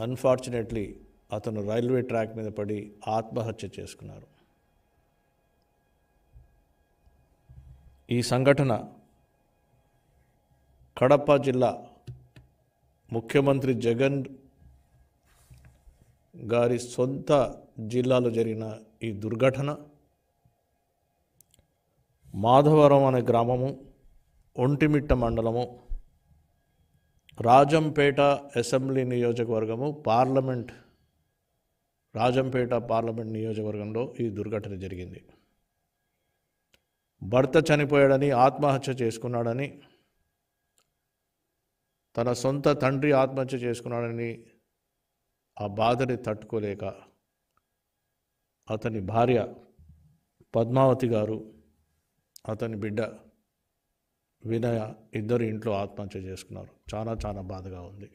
Unfortunately అతను railway track మీద పడి ఆత్మహత్య చేసుకున్నారు. ఈ సంఘటన కడప జిల్లా ముఖ్యమంత్రి జగన్ గారి సొంత జిల్లాలో జరిగిన ఈ దుర్ఘటన మాధవరం అనే గ్రామము, ఒంటిమిట్ట మండలము, రాజంపేట అసెంబ్లీ నియోజకవర్గము, రాజంపేట పార్లమెంట్ నియోజకవర్గంలో ఈ దుర్ఘటన జరిగింది. భర్త చనిపోయాడని, ఆత్మహత్య చేసుకున్నాడని, తన సొంత తండ్రి ఆత్మహత్య చేసుకున్నాడని ఆ బాధని తట్టుకోలేక అతని భార్య పద్మావతి గారు, అతని బిడ్డ వినయ ఇద్దరు ఇంట్లో ఆత్మహత్య చేసుకున్నారు. చాలా చాలా బాధగా ఉంది.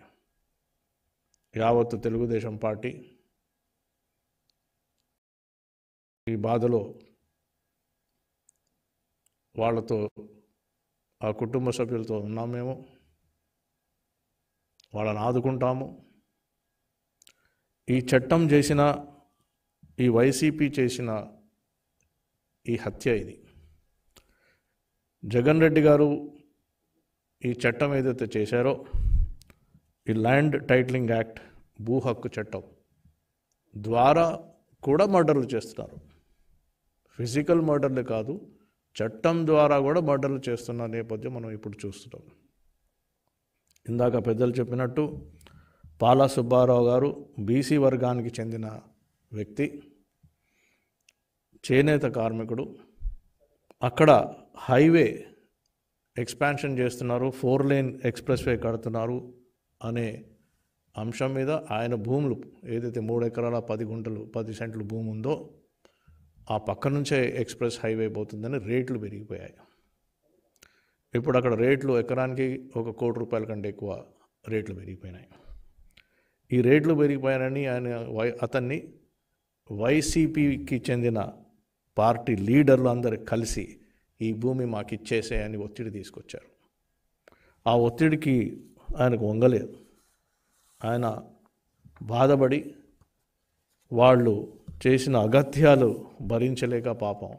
యావత్తు తెలుగుదేశం పార్టీ ఈ బాధలో వాళ్ళతో, ఆ కుటుంబ సభ్యులతో ఉన్నాం. మేము వాళ్ళని ఆదుకుంటాము. ఈ చట్టం చేసిన, ఈ వైసీపీ చేసిన ఈ హత్య ఇది. జగన్ రెడ్డి గారు ఈ చట్టం ఏదైతే చేశారో, ఈ ల్యాండ్ టైటిలింగ్ యాక్ట్, భూ హక్కు చట్టం ద్వారా కూడా మర్డర్లు చేస్తున్నారు. ఫిజికల్ మర్డర్లే కాదు, చట్టం ద్వారా కూడా మర్డర్లు చేస్తున్న నేపథ్యం మనం ఇప్పుడు చూస్తున్నాం. ఇందాక పెద్దలు చెప్పినట్టు పాలా సుబ్బారావు గారు బీసీ వర్గానికి చెందిన వ్యక్తి, చేనేత కార్మికుడు. అక్కడ హైవే ఎక్స్పాన్షన్ చేస్తున్నారు, 4 లేన్ ఎక్స్ప్రెస్ వే కడుతున్నారు అనే అంశం మీద ఆయన భూములు ఏదైతే 3 ఎకరాల 10 గుంటలు 10 సెంట్లు భూమి ఉందో ఆ పక్క నుంచే ఎక్స్ప్రెస్ హైవే పోతుందని రేట్లు పెరిగిపోయాయి. ఇప్పుడు అక్కడ రేట్లు ఎకరానికి 1 కోటి రూపాయల కంటే ఎక్కువ రేట్లు పెరిగిపోయినాయి. ఈ రేట్లు పెరిగిపోయాయని అతన్ని వైసీపీకి చెందిన పార్టీ లీడర్లు అందరు కలిసి ఈ భూమి మాకు ఇచ్చేసేయని ఒత్తిడి తీసుకొచ్చారు. ఆ ఒత్తిడికి ఆయనకు వంగలేదు. ఆయన బాధపడి వాళ్ళు చేసిన అగత్యాలు భరించలేక పాపం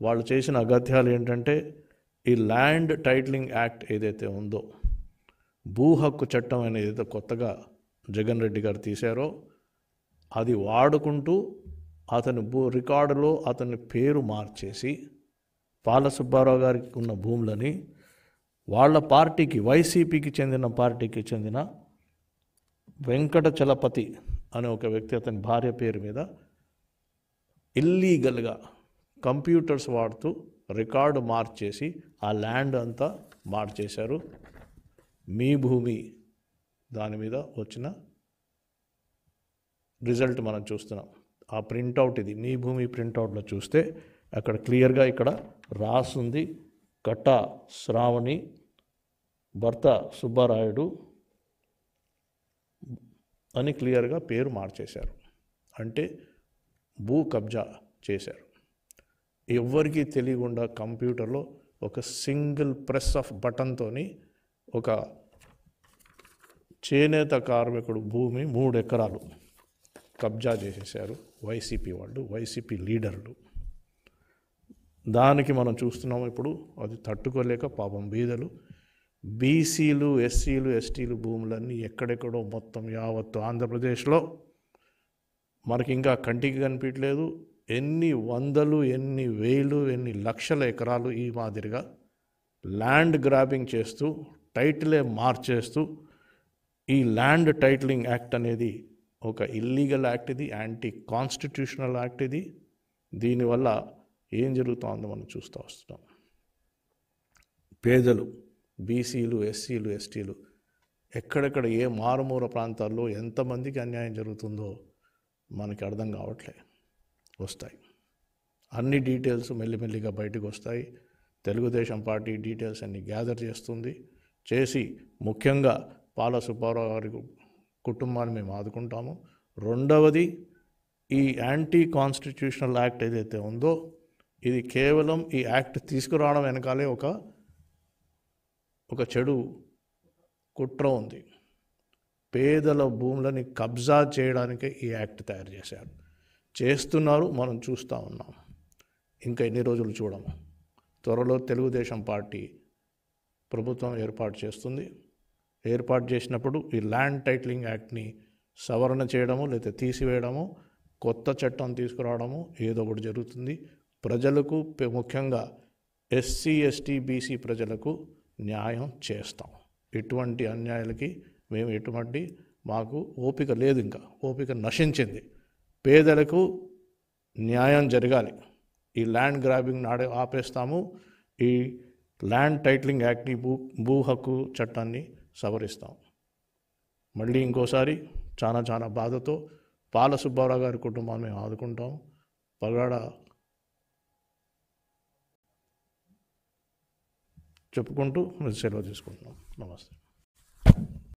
వాళ్ళు చేసిన అగత్యాలు ఏంటంటే, ఈ ల్యాండ్ టైటిలింగ్ యాక్ట్ ఏదైతే ఉందో, భూ హక్కు చట్టం అనేది ఏదైతే కొత్తగా జగన్ రెడ్డి గారు తీశారో అది వాడుకుంటూ అతని రికార్డులో అతని పేరు మార్చేసి పాల సుబ్బారావు గారికి ఉన్న భూములని వాళ్ళ పార్టీకి, వైసీపీకి చెందిన పార్టీకి చెందిన వెంకట చలపతి అనే ఒక వ్యక్తి అతని భార్య పేరు మీద ఇల్లీగల్గా కంప్యూటర్స్ వాడుతూ రికార్డు మార్చేసి ఆ ల్యాండ్ అంతా మార్చేశారు. మీ భూమి దాని మీద వచ్చిన రిజల్ట్ మనం చూస్తున్నాం. ఆ ప్రింటౌట్ ఇది. మీ భూమి ప్రింటౌట్లో చూస్తే అక్కడ క్లియర్గా ఇక్కడ రాసుంది, కట్ట శ్రావణి, భర్త సుబ్బారాయుడు అని క్లియర్గా పేరు మార్చేశారు. అంటే భూ కబ్జా చేశారు. ఎవ్వరికీ తెలియకుండా కంప్యూటర్లో ఒక సింగిల్ ప్రెస్ ఆఫ్ బటన్తోని ఒక చేనేత కార్మికుడు భూమి 3 ఎకరాలు కబ్జా చేసేశారు వైసీపీ వాళ్ళు, వైసీపీ లీడర్లు. దానికి మనం చూస్తున్నాము ఇప్పుడు. అది తట్టుకోలేక పాపం బీదలు, బీసీలు, ఎస్సీలు, ఎస్టీలు భూములన్నీ ఎక్కడెక్కడో మొత్తం యావత్తు ఆంధ్రప్రదేశ్లో మనకి ఇంకా కంటికి కనిపించలేదు. ఎన్ని వందలు, ఎన్ని వేలు, ఎన్ని లక్షల ఎకరాలు ఈ మాదిరిగా ల్యాండ్ గ్రాబింగ్ చేస్తూ, టైటిలే మార్చేస్తూ, ఈ ల్యాండ్ టైటిలింగ్ యాక్ట్ అనేది ఒక ఇల్లీగల్ యాక్ట్, ఇది యాంటీ కాన్స్టిట్యూషనల్ యాక్ట్. ఇది దీనివల్ల ఏం జరుగుతుందో మనం చూస్తూ వస్తున్నాం. పేదలు, బీసీలు, ఎస్సీలు, ఎస్టీలు ఎక్కడెక్కడ ఏ మారుమూల ప్రాంతాల్లో ఎంతమందికి అన్యాయం జరుగుతుందో మనకి అర్థం కావట్లే. వస్తాయి అన్ని డీటెయిల్స్ మెల్లిమెల్లిగా బయటకు వస్తాయి. తెలుగుదేశం పార్టీ డీటెయిల్స్ అన్ని గ్యాదర్ చేసి ముఖ్యంగా పాల సుబ్బారావు గారి కుటుంబాన్ని మేము ఆదుకుంటాము. రెండవది, ఈ యాంటీ కాన్స్టిట్యూషనల్ యాక్ట్ ఏదైతే ఉందో ఇది కేవలం ఈ యాక్ట్ తీసుకురావడం వెనకాలే ఒక చెడు కుట్ర ఉంది. పేదల భూములని కబ్జా చేయడానికే ఈ యాక్ట్ తయారు చేశారు. చేస్తున్నారు, మనం చూస్తూ ఉన్నాం. ఇంకా ఎన్ని రోజులు చూడము. త్వరలో తెలుగుదేశం పార్టీ ప్రభుత్వం ఏర్పాటు చేస్తుంది. ఏర్పాటు చేసినప్పుడు ఈ ల్యాండ్ టైటిలింగ్ యాక్ట్ని సవరణ చేయడము లేదా తీసివేయడము, కొత్త చట్టం తీసుకురావడము ఏదో ఒకటి జరుగుతుంది. ప్రజలకు, ముఖ్యంగా ఎస్సీ, ఎస్టీ, బీసీ ప్రజలకు న్యాయం చేస్తాం. ఎటువంటి అన్యాయాలకి మేము మాకు ఓపిక లేదు, ఇంకా ఓపిక నశించింది. పేదలకు న్యాయం జరగాలి. ఈ ల్యాండ్ గ్రాబింగ్ నాడే ఆపేస్తాము. ఈ ల్యాండ్ టైటిలింగ్ యాక్ట్ని, భూ హక్కు చట్టాన్ని సవరిస్తాం. మళ్ళీ ఇంకోసారి చాలా బాధతో పాల సుబ్బారావు గారి కుటుంబాన్ని మేము ఆదుకుంటాం. పగాడ చెప్పుకుంటూ సెలవు తీసుకుంటున్నాం. నమస్తే.